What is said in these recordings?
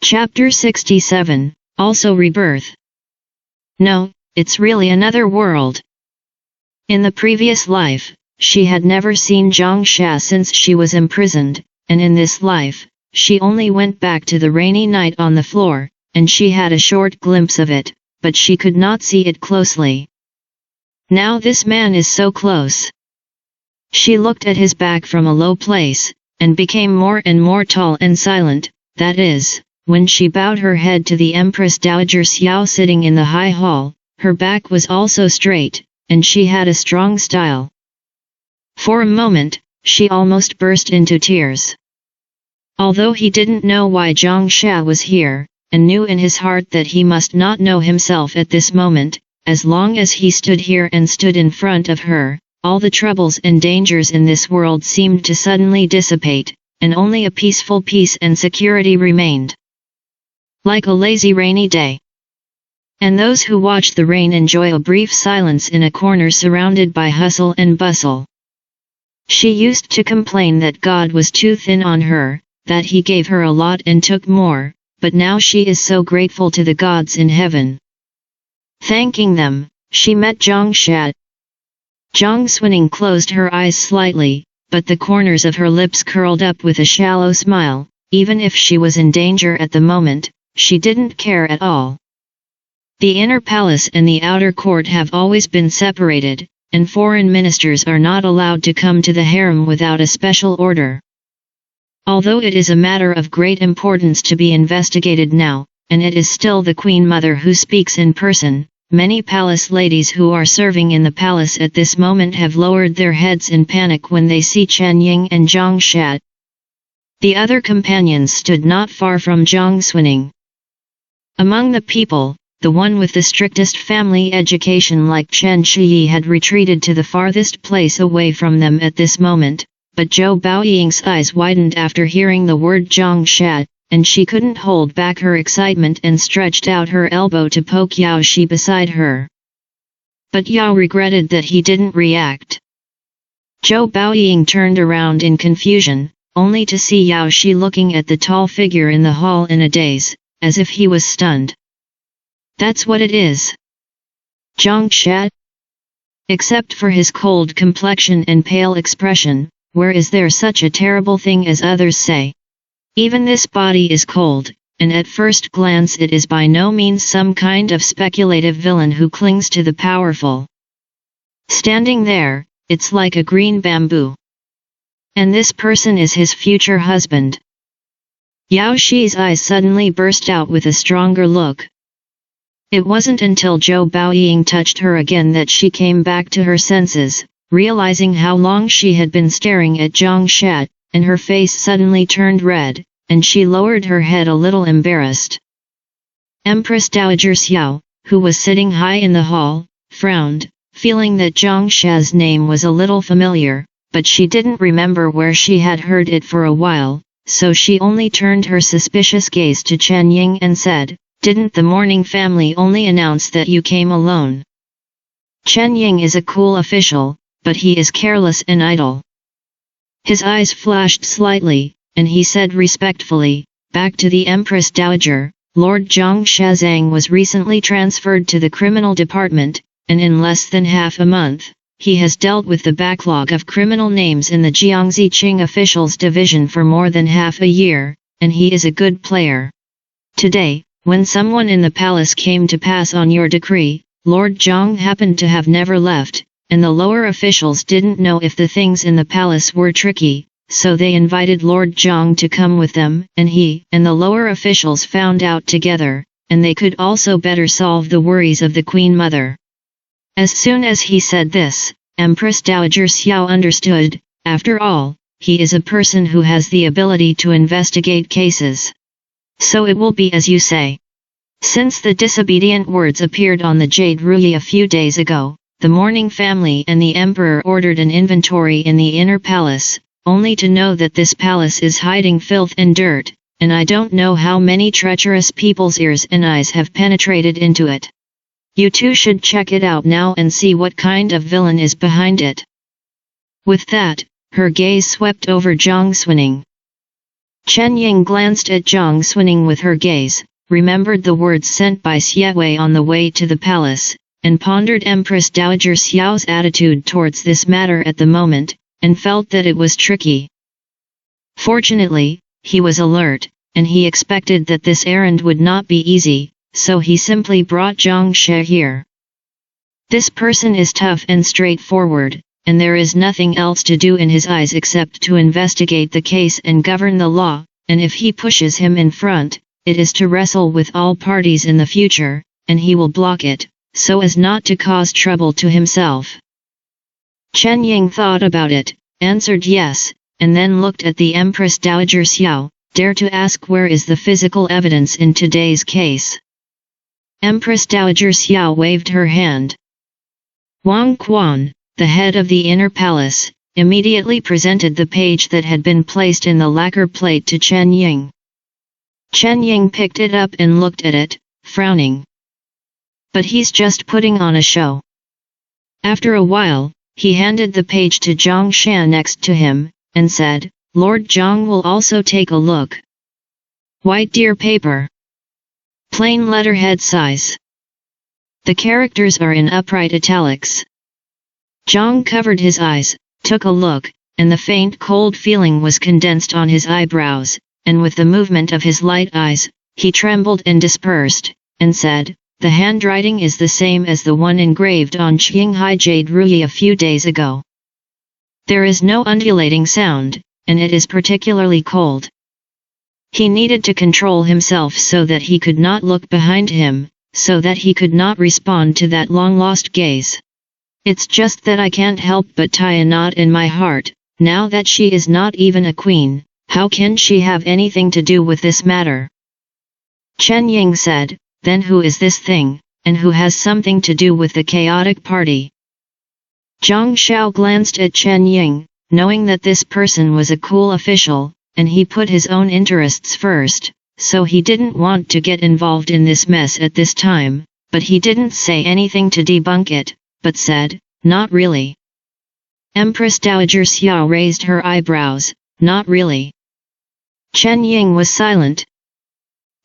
Chapter 67, also Rebirth. No, it's really another world. In the previous life, she had never seen Zhongsha since she was imprisoned, and in this life, she only went back to the rainy night on the floor, and she had a short glimpse of it, but she could not see it closely. Now this man is so close. She looked at his back from a low place, and became more and more tall and silent, that is, when she bowed her head to the Empress Dowager Xiao sitting in the high hall, her back was also straight, and she had a strong style. For a moment, she almost burst into tears. Although he didn't know why Zhongsha was here, and knew in his heart that he must not know himself at this moment, as long as he stood here and stood in front of her, all the troubles and dangers in this world seemed to suddenly dissipate, and only a peaceful peace and security remained. Like a lazy rainy day. And those who watch the rain enjoy a brief silence in a corner surrounded by hustle and bustle. She used to complain that God was too thin on her, that he gave her a lot and took more, but now she is so grateful to the gods in heaven. Thanking them, she met Zhongsha. Zhang Xuning closed her eyes slightly, but the corners of her lips curled up with a shallow smile. Even if she was in danger at the moment, she didn't care at all. The inner palace and the outer court have always been separated, and foreign ministers are not allowed to come to the harem without a special order. Although it is a matter of great importance to be investigated now, and it is still the Queen Mother who speaks in person, many palace ladies who are serving in the palace at this moment have lowered their heads in panic when they see Chen Ying and Zhongsha. The other companions stood not far from Zhang Xuning. Among the people, the one with the strictest family education like Chen Shiyi had retreated to the farthest place away from them at this moment, but Zhou Baoying's eyes widened after hearing the word Zhongsha, and she couldn't hold back her excitement and stretched out her elbow to poke Yao Shi beside her. But Yao regretted that he didn't react. Zhou Baoying turned around in confusion, only to see Yao Shi looking at the tall figure in the hall in a daze, as if he was stunned. That's what it is. Zhongsha? Except for his cold complexion and pale expression, where is there such a terrible thing as others say? Even this body is cold, and at first glance it is by no means some kind of speculative villain who clings to the powerful. Standing there, it's like a green bamboo. And this person is his future husband. Yao Shi's eyes suddenly burst out with a stronger look. It wasn't until Zhou Baoying touched her again that she came back to her senses, realizing how long she had been staring at Zhongsha, and her face suddenly turned red, and she lowered her head a little embarrassed. Empress Dowager Xiao, who was sitting high in the hall, frowned, feeling that Zhongsha's name was a little familiar, but she didn't remember where she had heard it for a while, so she only turned her suspicious gaze to Chen Ying and said, "Didn't the mourning family only announce that you came alone?" Chen Ying is a cool official, but he is careless and idle. His eyes flashed slightly, and he said respectfully, "Back to the Empress Dowager, Lord Zhongsha Zhang was recently transferred to the criminal department, and in less than half a month, he has dealt with the backlog of criminal names in the Jiangxi Qing officials division for more than half a year, and he is a good player. Today, when someone in the palace came to pass on your decree, Lord Zhang happened to have never left, and the lower officials didn't know if the things in the palace were tricky, so they invited Lord Zhang to come with them, and he and the lower officials found out together, and they could also better solve the worries of the Queen Mother." As soon as he said this, Empress Dowager Xiao understood. After all, he is a person who has the ability to investigate cases. So it will be as you say. Since the disobedient words appeared on the Jade Ruyi a few days ago, the mourning family and the emperor ordered an inventory in the inner palace, only to know that this palace is hiding filth and dirt, and I don't know how many treacherous people's ears and eyes have penetrated into it. You two should check it out now and see what kind of villain is behind it. With that, her gaze swept over Zhang Xuning. Chen Ying glanced at Zhang Xuning with her gaze, remembered the words sent by Xue on the way to the palace, and pondered Empress Dowager Xiao's attitude towards this matter at the moment, and felt that it was tricky. Fortunately, he was alert, and he expected that this errand would not be easy, so he simply brought Zhang She here. This person is tough and straightforward, and there is nothing else to do in his eyes except to investigate the case and govern the law, and if he pushes him in front, it is to wrestle with all parties in the future, and he will block it, so as not to cause trouble to himself. Chen Ying thought about it, answered yes, and then looked at the Empress Dowager Xiao, dare to ask where is the physical evidence in today's case. Empress Dowager Xiao waved her hand. Wang Quan, the head of the inner palace, immediately presented the page that had been placed in the lacquer plate to Chen Ying. Chen Ying picked it up and looked at it, frowning. But he's just putting on a show. After a while, he handed the page to Zhang Shan next to him, and said, Lord Zhang will also take a look. White deer paper. Plain letterhead size. The characters are in upright italics. Zhang covered his eyes, took a look, and the faint cold feeling was condensed on his eyebrows, and with the movement of his light eyes, he trembled and dispersed, and said, the handwriting is the same as the one engraved on Qinghai Jade Ruyi a few days ago. There is no undulating sound, and it is particularly cold. He needed to control himself so that he could not look behind him, so that he could not respond to that long-lost gaze. It's just that I can't help but tie a knot in my heart, now that she is not even a queen, how can she have anything to do with this matter? Chen Ying said, then who is this thing, and who has something to do with the chaotic party? Zhang Xiao glanced at Chen Ying, knowing that this person was a cool official, and he put his own interests first, so he didn't want to get involved in this mess at this time, but he didn't say anything to debunk it, but said, not really. Empress Dowager Xiao raised her eyebrows, not really. Chen Ying was silent.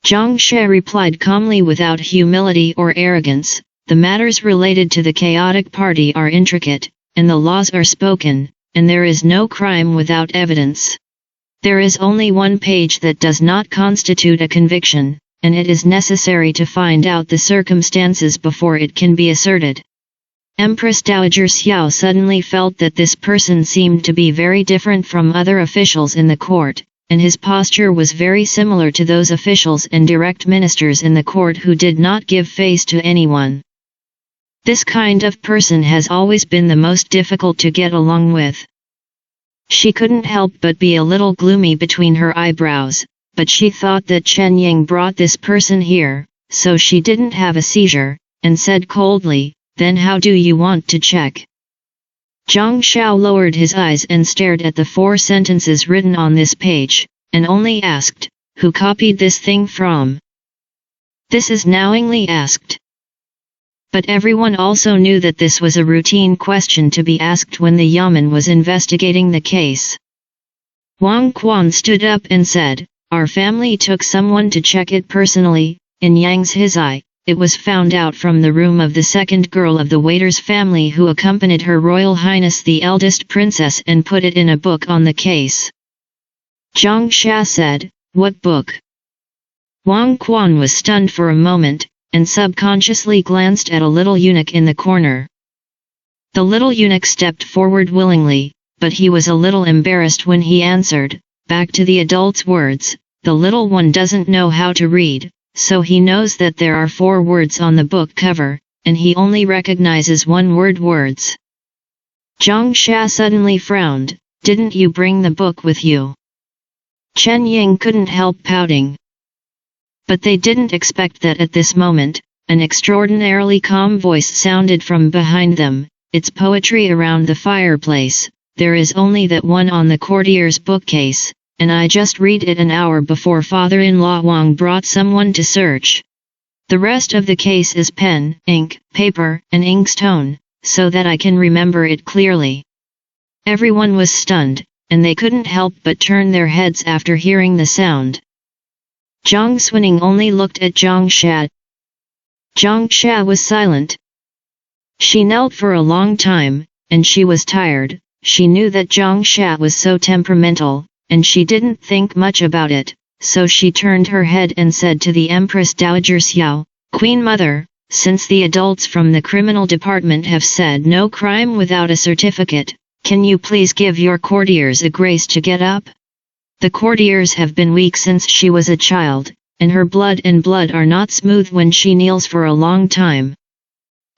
Zhang She replied calmly without humility or arrogance, the matters related to the chaotic party are intricate, and the laws are spoken, and there is no crime without evidence. There is only one page that does not constitute a conviction, and it is necessary to find out the circumstances before it can be asserted. Empress Dowager Xiao suddenly felt that this person seemed to be very different from other officials in the court, and his posture was very similar to those officials and direct ministers in the court who did not give face to anyone. This kind of person has always been the most difficult to get along with. She couldn't help but be a little gloomy between her eyebrows, but she thought that Chen Ying brought this person here, so she didn't have a seizure, and said coldly, then how do you want to check? Zhang Xiao lowered his eyes and stared at the 4 sentences written on this page, and only asked, who copied this thing from? This is knowingly asked. But everyone also knew that this was a routine question to be asked when the Yamen was investigating the case. Wang Quan stood up and said, our family took someone to check it personally, in Yang's his eye. It was found out from the room of the second girl of the waiter's family who accompanied Her Royal Highness the eldest princess and put it in a book on the case. Zhang Xia said, what book? Wang Quan was stunned for a moment, and subconsciously glanced at a little eunuch in the corner. The little eunuch stepped forward willingly, but he was a little embarrassed when he answered, back to the adult's words, the little one doesn't know how to read. So he knows that there are 4 words on the book cover, and he only recognizes one-word words. Zhang Xia suddenly frowned, didn't you bring the book with you? Chen Ying couldn't help pouting. But they didn't expect that at this moment, an extraordinarily calm voice sounded from behind them, it's poetry around the fireplace, there is only that one on the courtier's bookcase. And I just read it an hour before father-in-law Wang brought someone to search. The rest of the case is pen, ink, paper, and inkstone, so that I can remember it clearly. Everyone was stunned, and they couldn't help but turn their heads after hearing the sound. Zhang Xuning only looked at Zhang Sha. Zhang Sha was silent. She knelt for a long time, and she was tired. She knew that Zhang Sha was so temperamental, and she didn't think much about it, so she turned her head and said to the Empress Dowager Xiao, "Queen Mother, since the adults from the criminal department have said no crime without a certificate, can you please give your courtiers a grace to get up? The courtiers have been weak since she was a child, and her blood are not smooth when she kneels for a long time.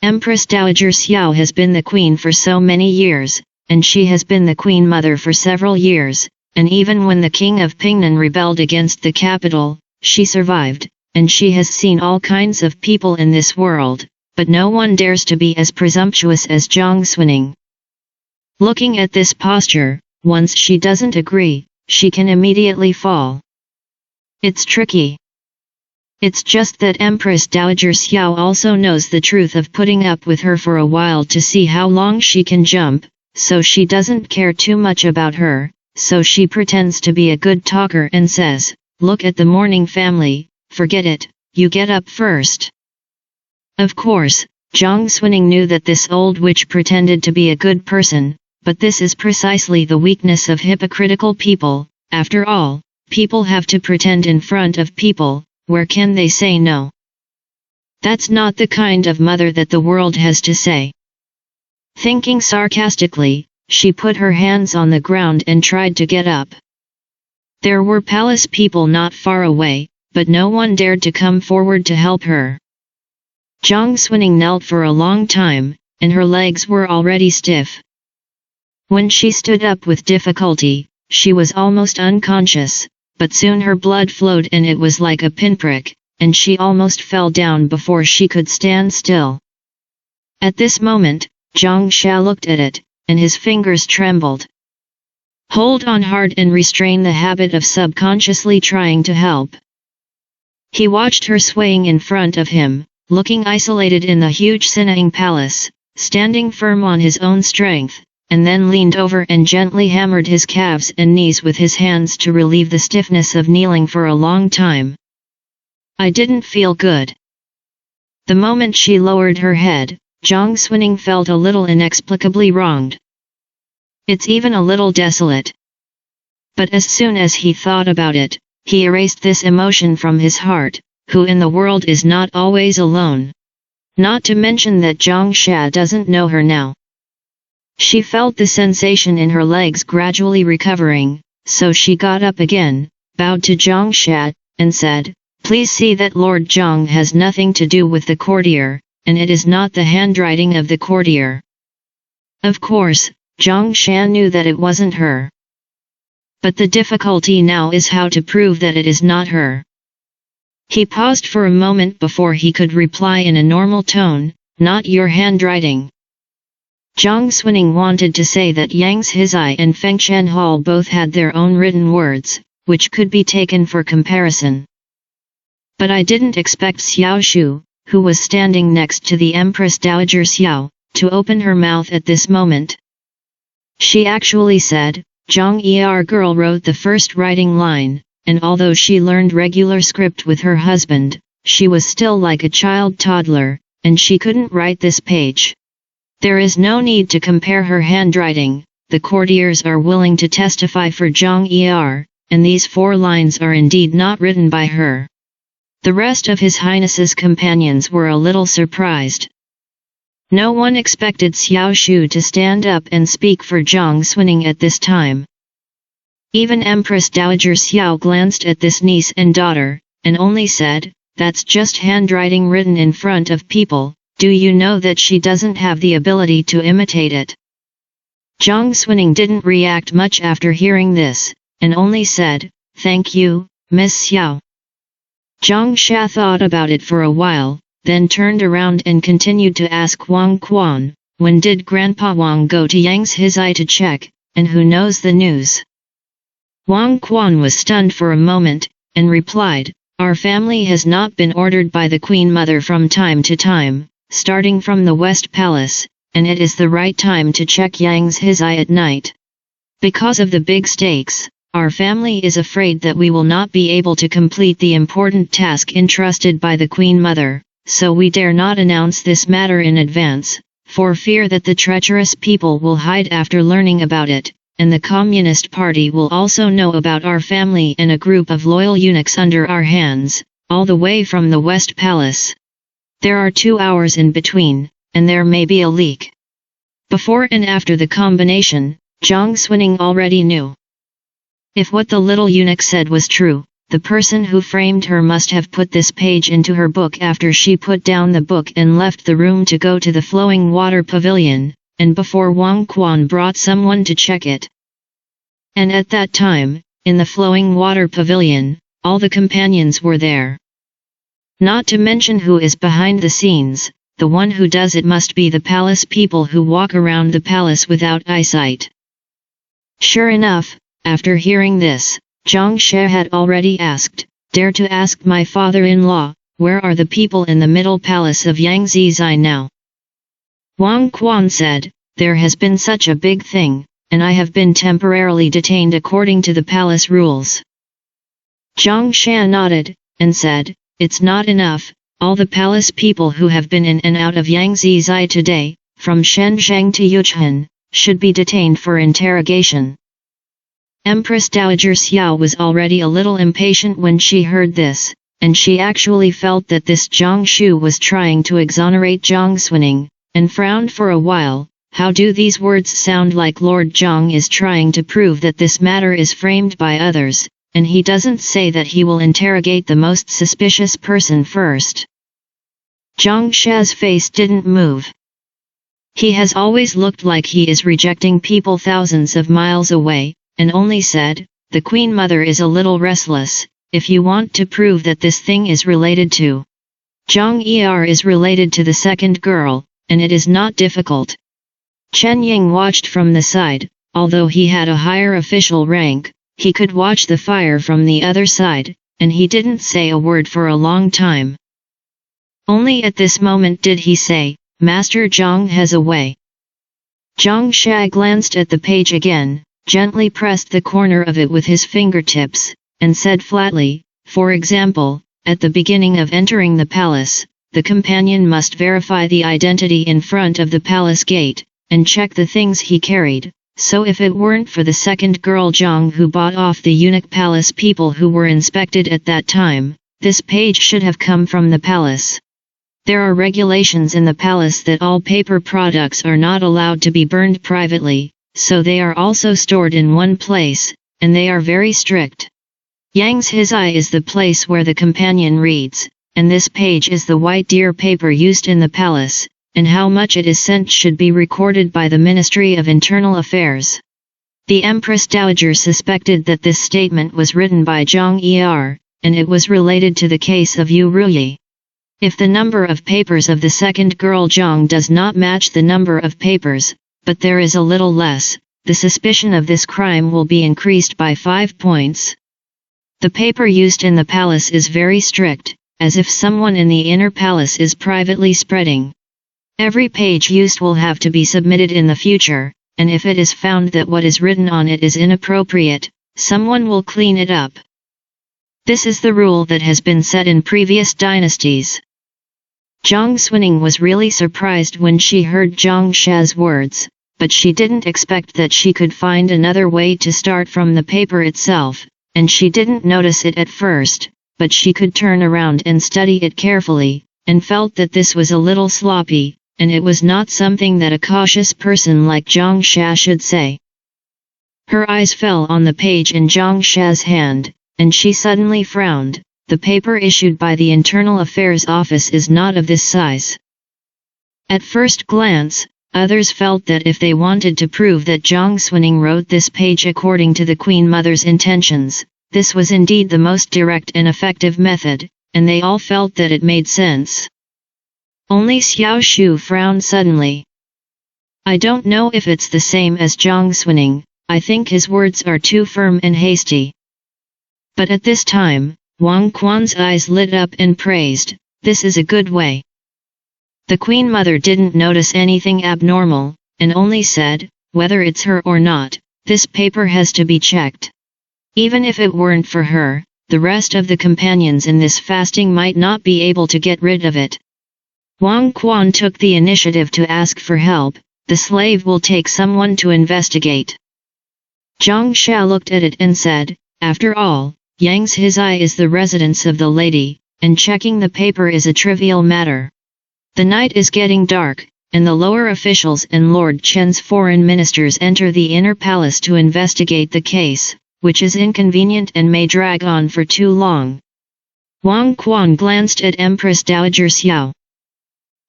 Empress Dowager Xiao has been the queen for so many years, and she has been the queen mother for several years, and even when the king of Pingnan rebelled against the capital, she survived, and she has seen all kinds of people in this world, but no one dares to be as presumptuous as Zhang Xuning. Looking at this posture, once she doesn't agree, she can immediately fall. It's tricky. It's just that Empress Dowager Xiao also knows the truth of putting up with her for a while to see how long she can jump, so she doesn't care too much about her, so she pretends to be a good talker and says, "Look at the mourning family, forget it, you get up first." Of course, Zhang Xuning knew that this old witch pretended to be a good person, but this is precisely the weakness of hypocritical people. After all, people have to pretend in front of people. Where can they say no? That's not the kind of mother that the world has to say. Thinking sarcastically, she put her hands on the ground and tried to get up. There were palace people not far away, but no one dared to come forward to help her. Zhang Xuning knelt for a long time, and her legs were already stiff. When she stood up with difficulty, she was almost unconscious, but soon her blood flowed and it was like a pinprick, and she almost fell down before she could stand still. At this moment, Zhang Sha looked at it, and his fingers trembled. Hold on hard and restrain the habit of subconsciously trying to help. He watched her swaying in front of him, looking isolated in the huge Sinning palace, standing firm on his own strength, and then leaned over and gently hammered his calves and knees with his hands to relieve the stiffness of kneeling for a long time. I didn't feel good. The moment she lowered her head, Zhang Xuning felt a little inexplicably wronged. It's even a little desolate. But as soon as he thought about it, he erased this emotion from his heart. Who in the world is not always alone? Not to mention that Zhang Sha doesn't know her now. She felt the sensation in her legs gradually recovering, so she got up again, bowed to Zhang Sha, and said, "Please see that Lord Zhang has nothing to do with the courtier, and it is not the handwriting of the courtier." Of course, Zhang Sha knew that it wasn't her. But the difficulty now is how to prove that it is not her. He paused for a moment before he could reply in a normal tone, "Not your handwriting." Zhang Xuning wanted to say that Yang Hizai and Feng Shenhal both had their own written words, which could be taken for comparison. But I didn't expect Xiao Shu, who was standing next to the Empress Dowager Xiao, to open her mouth at this moment. She actually said, "Zhang Er girl wrote the first writing line," and although she learned regular script with her husband, she was still like a child toddler, and she couldn't write this page. There is no need to compare her handwriting, the courtiers are willing to testify for Zhang Er, and these 4 lines are indeed not written by her. The rest of His Highness's companions were a little surprised. No one expected Xiao Shu to stand up and speak for Zhang Xuning at this time. Even Empress Dowager Xiao glanced at this niece and daughter, and only said, "That's just handwriting written in front of people. Do you know that she doesn't have the ability to imitate it?" Zhang Xuning didn't react much after hearing this, and only said, "Thank you, Miss Xiao." Zhang Sha thought about it for a while, then turned around and continued to ask Wang Quan, "When did Grandpa Wang go to Yang's Hizai to check, and who knows the news?" Wang Quan was stunned for a moment, and replied, "Our family has not been ordered by the Queen Mother from time to time, starting from the West Palace, and it is the right time to check Yang's Hizai at night. Because of the big stakes, our family is afraid that we will not be able to complete the important task entrusted by the Queen Mother, so we dare not announce this matter in advance, for fear that the treacherous people will hide after learning about it, and the Communist Party will also know about our family and a group of loyal eunuchs under our hands, all the way from the West Palace. There are 2 hours in between, and there may be a leak. Before and after the combination, Zhang Xuning already knew. If what the little eunuch said was true, the person who framed her must have put this page into her book after she put down the book and left the room to go to the flowing water pavilion, and before Wang Quan brought someone to check it. And at that time, in the flowing water pavilion, all the companions were there. Not to mention who is behind the scenes, the one who does it must be the palace people who walk around the palace without eyesight. Sure enough, after hearing this, Zhang She had already asked, "Dare to ask my father-in-law, where are the people in the middle palace of Yangtze Zai now?" Wang Quan said, "There has been such a big thing, and I have been temporarily detained according to the palace rules." Zhang She nodded, and said, "It's not enough, all the palace people who have been in and out of Yangtze Zai today, from Shenzhen to Yuchun, should be detained for interrogation." Empress Dowager Xiao was already a little impatient when she heard this, and she actually felt that this Zhang Shu was trying to exonerate Zhang Xuning, and frowned for a while. How do these words sound like Lord Zhang is trying to prove that this matter is framed by others, and he doesn't say that he will interrogate the most suspicious person first. Zhang She's face didn't move. He has always looked like he is rejecting people thousands of miles away, and only said, "The Queen Mother is a little restless, if you want to prove that this thing is related to Zhang Er is related to the second girl, and it is not difficult." Chen Ying watched from the side. Although he had a higher official rank, he could watch the fire from the other side, and he didn't say a word for a long time. Only at this moment did he say, "Master Zhang has a way." Zhang Shi glanced at the page again, gently pressed the corner of it with his fingertips, and said flatly, "For example, at the beginning of entering the palace, the companion must verify the identity in front of the palace gate, and check the things he carried, so if it weren't for the second girl Zhang who bought off the eunuch palace people who were inspected at that time, this page should have come from the palace. There are regulations in the palace that all paper products are not allowed to be burned privately, so they are also stored in one place, and they are very strict. Yang's eye is the place where the companion reads, and this page is the white deer paper used in the palace, and how much it is sent should be recorded by the Ministry of Internal Affairs." The Empress Dowager suspected that this statement was written by Zhang Er, and it was related to the case of Yu Ruyi. If the number of papers of the second girl Zhang does not match the number of papers, but there is a little less, the suspicion of this crime will be increased by 5 points. The paper used in the palace is very strict, as if someone in the inner palace is privately spreading. Every page used will have to be submitted in the future, and if it is found that what is written on it is inappropriate, someone will clean it up. This is the rule that has been set in previous dynasties. Zhang Xuning was really surprised when she heard Zhang She's words, but she didn't expect that she could find another way to start from the paper itself, and she didn't notice it at first, but she could turn around and study it carefully, and felt that this was a little sloppy, and it was not something that a cautious person like Zhang She should say. Her eyes fell on the page in Zhang She's hand, and she suddenly frowned. The paper issued by the Internal Affairs Office is not of this size. At first glance, others felt that if they wanted to prove that Zhang Xuning wrote this page according to the Queen Mother's intentions, this was indeed the most direct and effective method, and they all felt that it made sense. Only Xiao Shu frowned suddenly. "I don't know if it's the same as Zhang Xuning, I think his words are too firm and hasty." But at this time, Wang Quan's eyes lit up and praised, "This is a good way." The Queen Mother didn't notice anything abnormal, and only said, "Whether it's her or not, this paper has to be checked. Even if it weren't for her, the rest of the companions in this fasting might not be able to get rid of it. Wang Quan took the initiative to ask for help. The slave will take someone to investigate. Zhang Xia looked at it and said, after all, Yang's Hizai is the residence of the lady, and checking the paper is a trivial matter. The night is getting dark, and the lower officials and Lord Chen's foreign ministers enter the inner palace to investigate the case, which is inconvenient and may drag on for too long. Wang Quan glanced at Empress Dowager Xiao.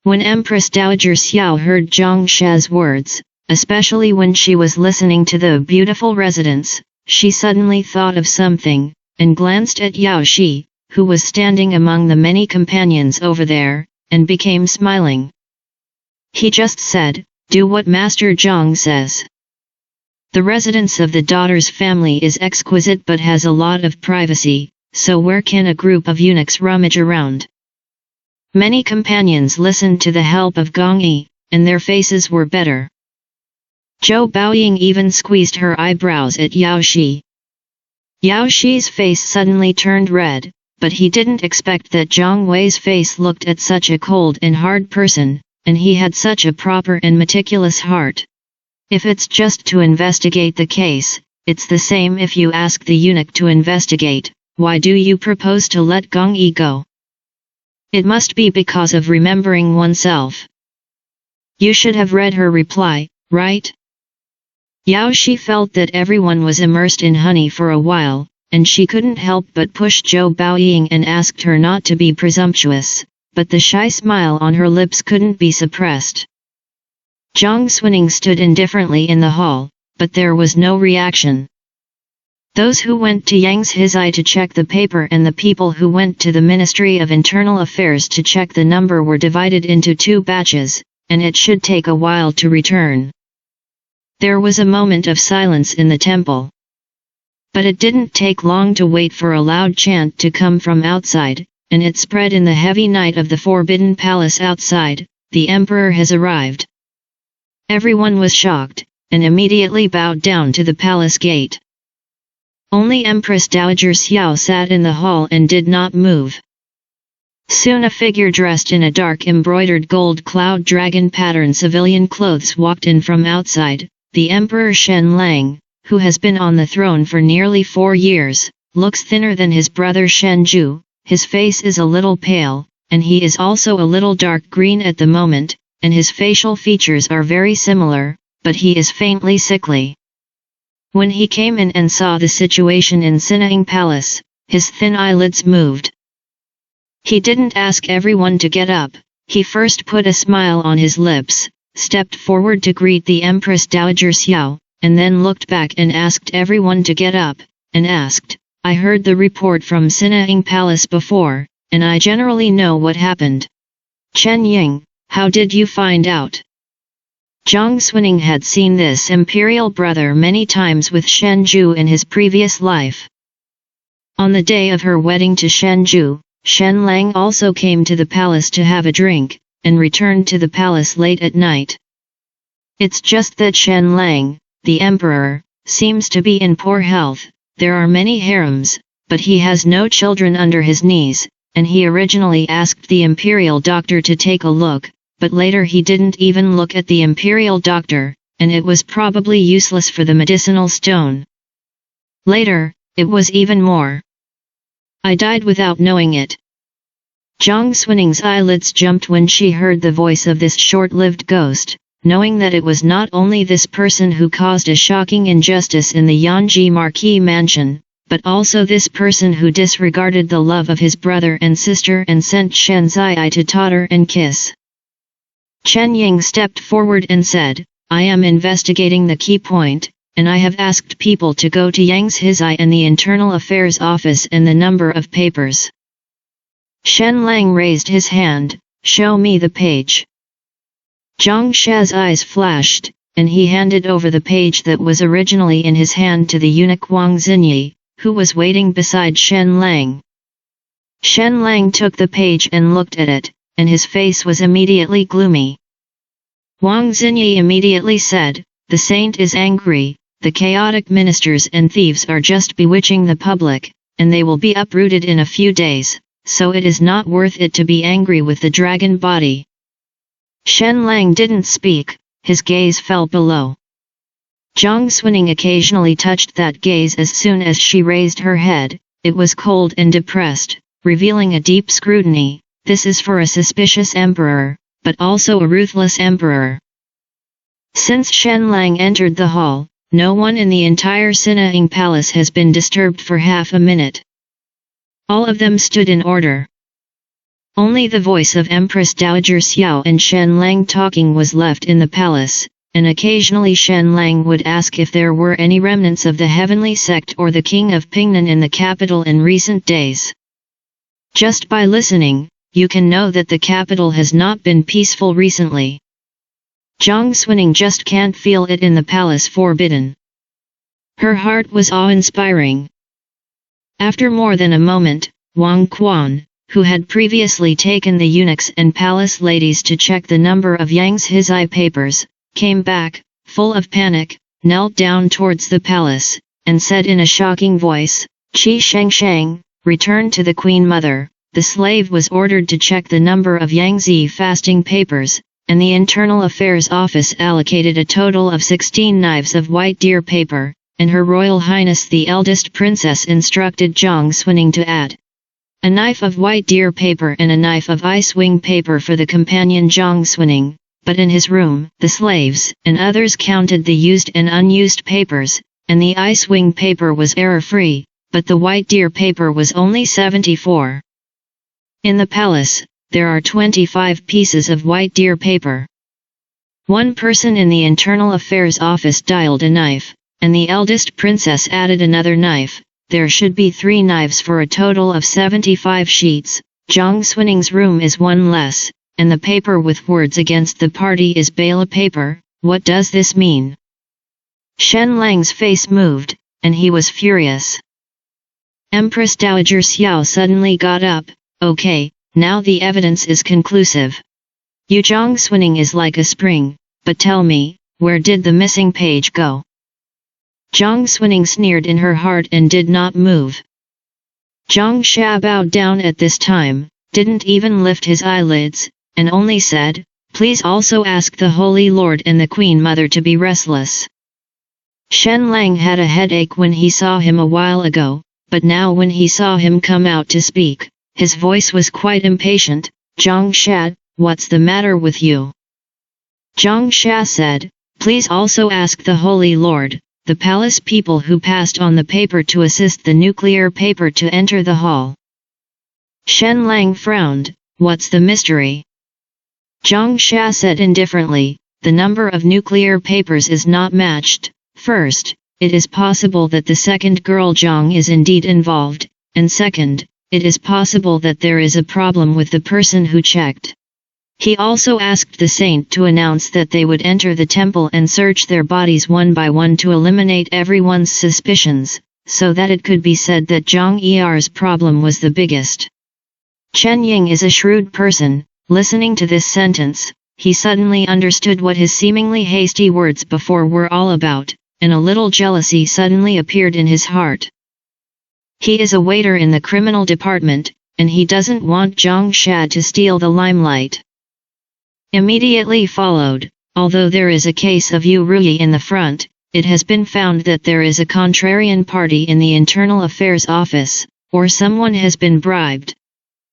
When Empress Dowager Xiao heard Zhang Xia's words, especially when she was listening to the beautiful residence, she suddenly thought of something, and glanced at Yao Shi, who was standing among the many companions over there, and became smiling. He just said, "Do what Master Zhang says." The residence of the daughter's family is exquisite but has a lot of privacy, so where can a group of eunuchs rummage around? Many companions listened to the help of Gong Yi, and their faces were better. Zhou Baoying even squeezed her eyebrows at Yao Shi. Yao Shi's face suddenly turned red, but he didn't expect that Zhang Wei's face looked at such a cold and hard person, and he had such a proper and meticulous heart. If it's just to investigate the case, it's the same if you ask the eunuch to investigate. Why do you propose to let Gong Yi go? It must be because of remembering oneself. You should have read her reply, right? Yao Shi felt that everyone was immersed in honey for a while, and she couldn't help but push Zhou Baoying and asked her not to be presumptuous, but the shy smile on her lips couldn't be suppressed. Zhang Xuning stood indifferently in the hall, but there was no reaction. Those who went to Yang's Hizai to check the paper and the people who went to the Ministry of Internal Affairs to check the number were divided into 2 batches, and it should take a while to return. There was a moment of silence in the temple. But it didn't take long to wait for a loud chant to come from outside, and it spread in the heavy night of the Forbidden Palace outside, "The Emperor has arrived." Everyone was shocked, and immediately bowed down to the palace gate. Only Empress Dowager Xiao sat in the hall and did not move. Soon a figure dressed in a dark embroidered gold cloud dragon pattern civilian clothes walked in from outside. The Emperor Shen Lang, who has been on the throne for nearly 4 years, looks thinner than his brother Shen Ju. His face is a little pale, and he is also a little dark green at the moment, and his facial features are very similar, but he is faintly sickly. When he came in and saw the situation in Sinaing Palace, his thin eyelids moved. He didn't ask everyone to get up, he first put a smile on his lips, stepped forward to greet the Empress Dowager Xiao, and then looked back and asked everyone to get up, and asked, "I heard the report from Sinaing Palace before, and I generally know what happened. Chen Ying, how did you find out?" Zhang Xuning had seen this imperial brother many times with Shen Ju in his previous life. On the day of her wedding to Shen Ju, Shen Lang also came to the palace to have a drink, and returned to the palace late at night. It's just that Shen Lang, the emperor, seems to be in poor health. There are many harems, but he has no children under his knees, and he originally asked the imperial doctor to take a look, but later he didn't even look at the imperial doctor, and it was probably useless for the medicinal stone. Later, it was even more. I died without knowing it. Zhang Xuaning's eyelids jumped when she heard the voice of this short-lived ghost, knowing that it was not only this person who caused a shocking injustice in the Yanji Marquis mansion, but also this person who disregarded the love of his brother and sister and sent Shen Zai to totter and kiss. Chen Ying stepped forward and said, "I am investigating the key point, and I have asked people to go to Yang's Hizai and the Internal Affairs Office and the number of papers." Shen Lang raised his hand, "Show me the page." Zhang Xia's eyes flashed, and he handed over the page that was originally in his hand to the eunuch Wang Xinyi, who was waiting beside Shen Lang. Shen Lang took the page and looked at it, and his face was immediately gloomy. Wang Xinyi immediately said, "The saint is angry, the chaotic ministers and thieves are just bewitching the public, and they will be uprooted in a few days, so it is not worth it to be angry with the dragon body. Shen Lang didn't speak, his gaze fell below. Zhang Xuning occasionally touched that gaze as soon as she raised her head, it was cold and depressed, revealing a deep scrutiny. This is for a suspicious emperor, but also a ruthless emperor. Since Shen Lang entered the hall, no one in the entire Sinaing Palace has been disturbed for half a minute. All of them stood in order. Only the voice of Empress Dowager Xiao and Shen Lang talking was left in the palace, and occasionally Shen Lang would ask if there were any remnants of the heavenly sect or the king of Pingnan in the capital in recent days. Just by listening, you can know that the capital has not been peaceful recently. Zhang Xuning just can't feel it in the palace forbidden. Her heart was awe-inspiring. After more than a moment, Wang Quan, who had previously taken the eunuchs and palace ladies to check the number of Yang's Hizai papers, came back, full of panic, knelt down towards the palace, and said in a shocking voice, "Qi Shengsheng, return to the Queen Mother." The slave was ordered to check the number of Yangzi fasting papers, and the Internal Affairs Office allocated a total of 16 knives of white deer paper, and Her Royal Highness the eldest princess instructed Zhang Xuning to add a knife of white deer paper and a knife of ice wing paper for the companion Zhang Xuning, but in his room, the slaves and others counted the used and unused papers, and the ice wing paper was error-free, but the white deer paper was only 74. In the palace, there are 25 pieces of white deer paper. One person in the Internal Affairs Office dialed a knife, and the eldest princess added another knife. There should be 3 knives for a total of 75 sheets. Zhang Xunning's room is one less, and the paper with words against the party is Bala paper. What does this mean? Shen Lang's face moved, and he was furious. Empress Dowager Xiao suddenly got up. Okay, now the evidence is conclusive. Yu Zhang Xuning is like a spring, but tell me, where did the missing page go? Zhang Xuning sneered in her heart and did not move. Zhang Sha bowed down at this time, didn't even lift his eyelids, and only said, "Please also ask the Holy Lord and the Queen Mother to be restless." Shen Lang had a headache when he saw him a while ago, but now when he saw him come out to speak, his voice was quite impatient. "Zhang Sha, what's the matter with you?" Zhang Sha said, "Please also ask the Holy Lord, the palace people who passed on the paper to assist the nuclear paper to enter the hall." Shen Lang frowned. "What's the mystery?" Zhang Sha said indifferently, "The number of nuclear papers is not matched. First, it is possible that the second girl Zhang is indeed involved, and second, it is possible that there is a problem with the person who checked." He also asked the saint to announce that they would enter the temple and search their bodies one by one to eliminate everyone's suspicions, so that it could be said that Zhang Er's problem was the biggest. Chen Ying is a shrewd person. Listening to this sentence, he suddenly understood what his seemingly hasty words before were all about, and a little jealousy suddenly appeared in his heart. He is a waiter in the criminal department, and he doesn't want Zhang Sha to steal the limelight. Immediately followed, although there is a case of Yu Ruyi in the front, it has been found that there is a contrarian party in the Internal Affairs Office, or someone has been bribed.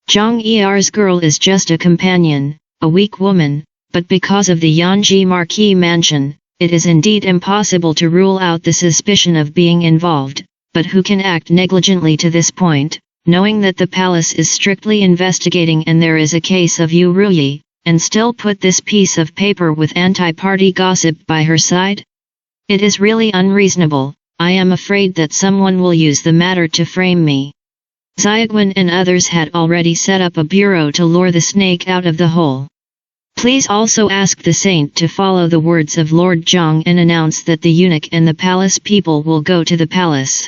Zhang Er's girl is just a companion, a weak woman, but because of the Yanji Marquis mansion, it is indeed impossible to rule out the suspicion of being involved, but who can act negligently to this point, knowing that the palace is strictly investigating and there is a case of Yu Ruyi, and still put this piece of paper with anti-party gossip by her side? It is really unreasonable. I am afraid that someone will use the matter to frame me. Xiaoguan and others had already set up a bureau to lure the snake out of the hole. Please also ask the saint to follow the words of Lord Zhang and announce that the eunuch and the palace people will go to the palace.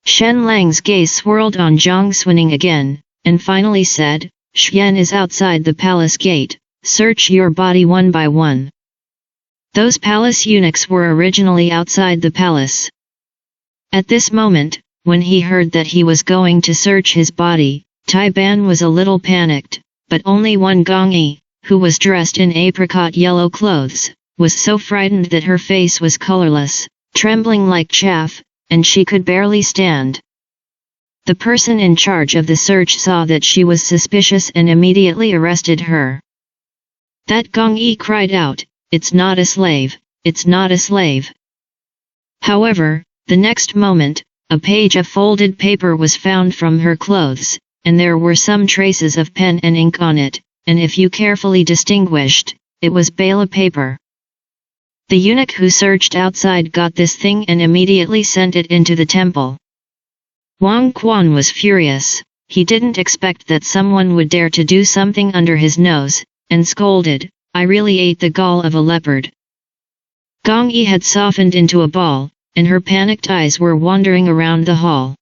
Shen Lang's gaze swirled on Zhang Xuning again, and finally said, Xian is outside the palace gate, search your body one by one. Those palace eunuchs were originally outside the palace. At this moment, when he heard that he was going to search his body, Tai Ban was a little panicked, but only one Gong Yi, who was dressed in apricot yellow clothes, was so frightened that her face was colorless, trembling like chaff, and she could barely stand. The person in charge of the search saw that she was suspicious and immediately arrested her. That Gong Yi cried out, "It's not a slave, it's not a slave." However, the next moment, a page of folded paper was found from her clothes, and there were some traces of pen and ink on it, and if you carefully distinguished, it was Bala paper. The eunuch who searched outside got this thing and immediately sent it into the temple. Wang Quan was furious. He didn't expect that someone would dare to do something under his nose, and scolded, "I really ate the gall of a leopard." Gong Yi had softened into a ball, and her panicked eyes were wandering around the hall.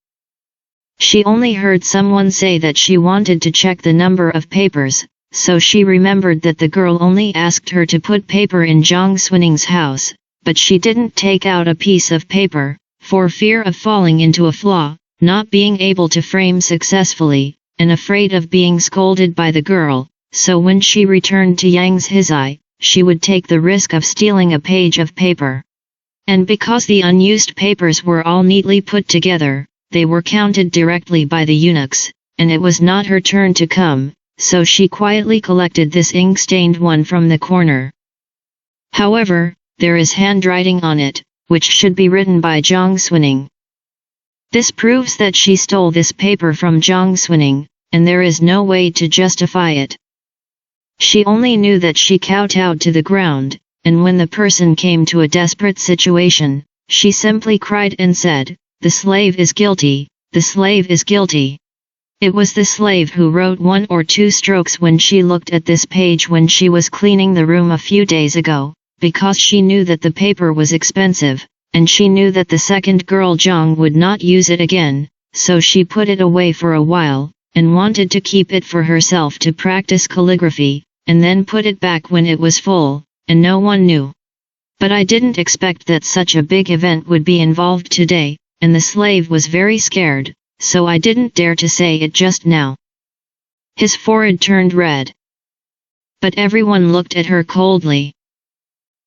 She only heard someone say that she wanted to check the number of papers, so she remembered that the girl only asked her to put paper in Zhang Xunning's house, but she didn't take out a piece of paper, for fear of falling into a flaw, not being able to frame successfully, and afraid of being scolded by the girl, so when she returned to Yang's Hizai, she would take the risk of stealing a page of paper. And because the unused papers were all neatly put together, they were counted directly by the eunuchs, and it was not her turn to come, so she quietly collected this ink-stained one from the corner. However, there is handwriting on it, which should be written by Zhang Xuning. This proves that she stole this paper from Zhang Xuning, and there is no way to justify it. She only knew that she kowtowed to the ground, and when the person came to a desperate situation, she simply cried and said, "The slave is guilty, the slave is guilty." It was the slave who wrote 1 or 2 strokes when she looked at this page when she was cleaning the room a few days ago, because she knew that the paper was expensive, and she knew that the second girl Zhang would not use it again, so she put it away for a while, and wanted to keep it for herself to practice calligraphy, and then put it back when it was full, and no one knew. But I didn't expect that such a big event would be involved today, and the slave was very scared, so I didn't dare to say it just now. His forehead turned red. But everyone looked at her coldly.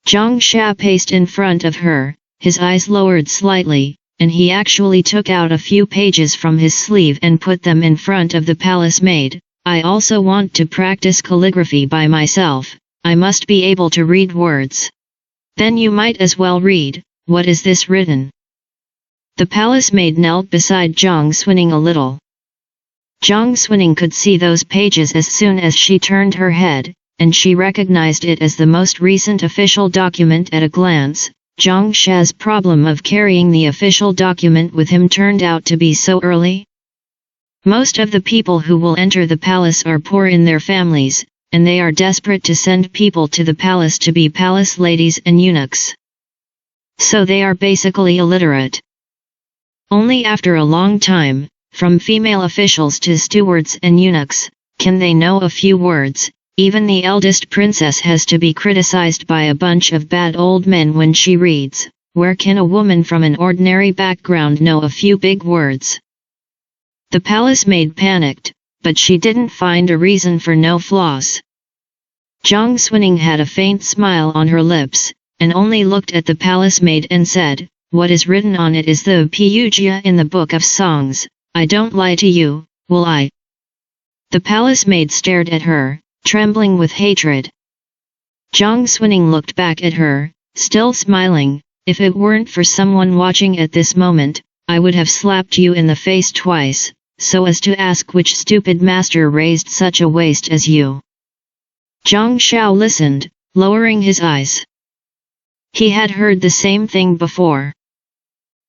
Zhang Xia paced in front of her, his eyes lowered slightly, and he actually took out a few pages from his sleeve and put them in front of the palace maid. "I also want to practice calligraphy by myself, I must be able to read words." "Then you might as well read, what is this written?" The palace maid knelt beside Zhang Xuning a little. Zhang Xuning could see those pages as soon as she turned her head, and she recognized it as the most recent official document at a glance. Zhang Xia's problem of carrying the official document with him turned out to be so early. Most of the people who will enter the palace are poor in their families, and they are desperate to send people to the palace to be palace ladies and eunuchs. So they are basically illiterate. Only after a long time, from female officials to stewards and eunuchs, can they know a few words. Even the eldest princess has to be criticized by a bunch of bad old men when she reads. Where can a woman from an ordinary background know a few big words? The palace maid panicked, but she didn't find a reason for no flaws. Zhang Xuning had a faint smile on her lips, and only looked at the palace maid and said, "What is written on it is the Piyujia in the Book of Songs. I don't lie to you, will I?" The palace maid stared at her, trembling with hatred. Zhang Xuning looked back at her, still smiling. "If it weren't for someone watching at this moment, I would have slapped you in the face twice, so as to ask which stupid master raised such a waste as you." Zhang Xiao listened, lowering his eyes. He had heard the same thing before.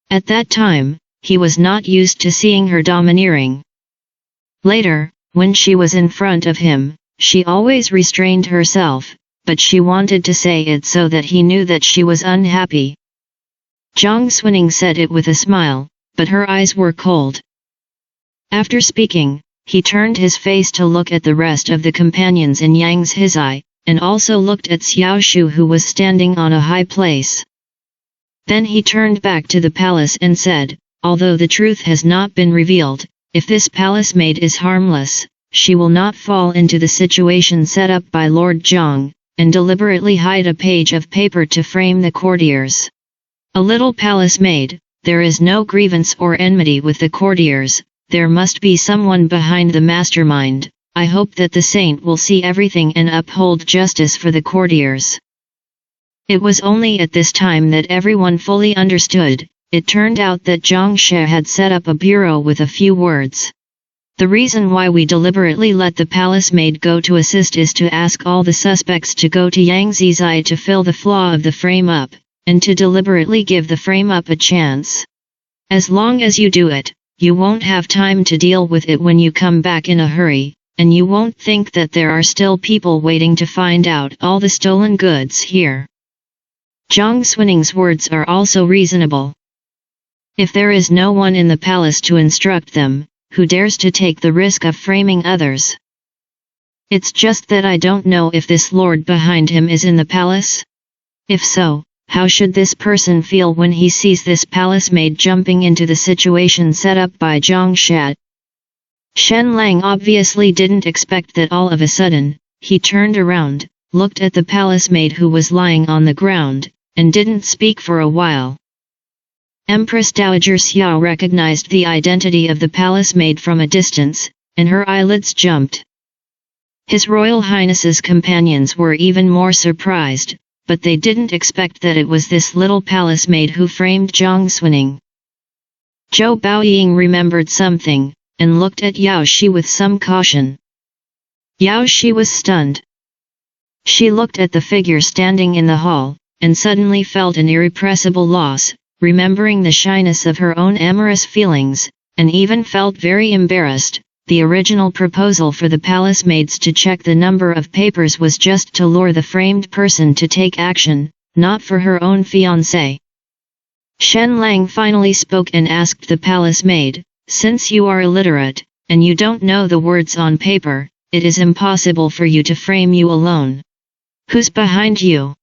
At that time, he was not used to seeing her domineering. Later, when she was in front of him, she always restrained herself, but she wanted to say it so that he knew that she was unhappy. Zhang Xuning said it with a smile, but her eyes were cold. After speaking, he turned his face to look at the rest of the companions in Yang's Hizai, and also looked at Xiao Shu, who was standing on a high place. Then he turned back to the palace and said, "Although the truth has not been revealed, if this palace maid is harmless, she will not fall into the situation set up by Lord Zhang, and deliberately hide a page of paper to frame the courtiers. A little palace maid, there is no grievance or enmity with the courtiers, there must be someone behind the mastermind. I hope that the saint will see everything and uphold justice for the courtiers." It was only at this time that everyone fully understood. It turned out that Zhang She had set up a bureau with a few words. "The reason why we deliberately let the palace maid go to assist is to ask all the suspects to go to Yang Zizai to fill the flaw of the frame-up, and to deliberately give the frame-up a chance. As long as you do it, you won't have time to deal with it when you come back in a hurry, and you won't think that there are still people waiting to find out all the stolen goods here." Zhang Xunning's words are also reasonable. If there is no one in the palace to instruct them, who dares to take the risk of framing others? It's just that I don't know if this lord behind him is in the palace. If so, how should this person feel when he sees this palace maid jumping into the situation set up by Zhang Shi? Shen Lang obviously didn't expect that all of a sudden. He turned around, looked at the palace maid who was lying on the ground, and didn't speak for a while. Empress Dowager Xiao recognized the identity of the palace maid from a distance, and her eyelids jumped. His Royal Highness's companions were even more surprised, but they didn't expect that it was this little palace maid who framed Zhang Xuning. Zhou Baoying remembered something, and looked at Yao Shi with some caution. Yao Shi was stunned. She looked at the figure standing in the hall, and suddenly felt an irrepressible loss, remembering the shyness of her own amorous feelings, and even felt very embarrassed. The original proposal for the palace maids to check the number of papers was just to lure the framed person to take action, not for her own fiancé. Shen Lang finally spoke and asked the palace maid, "Since you are illiterate, and you don't know the words on paper, it is impossible for you to frame you alone. Who's behind you?"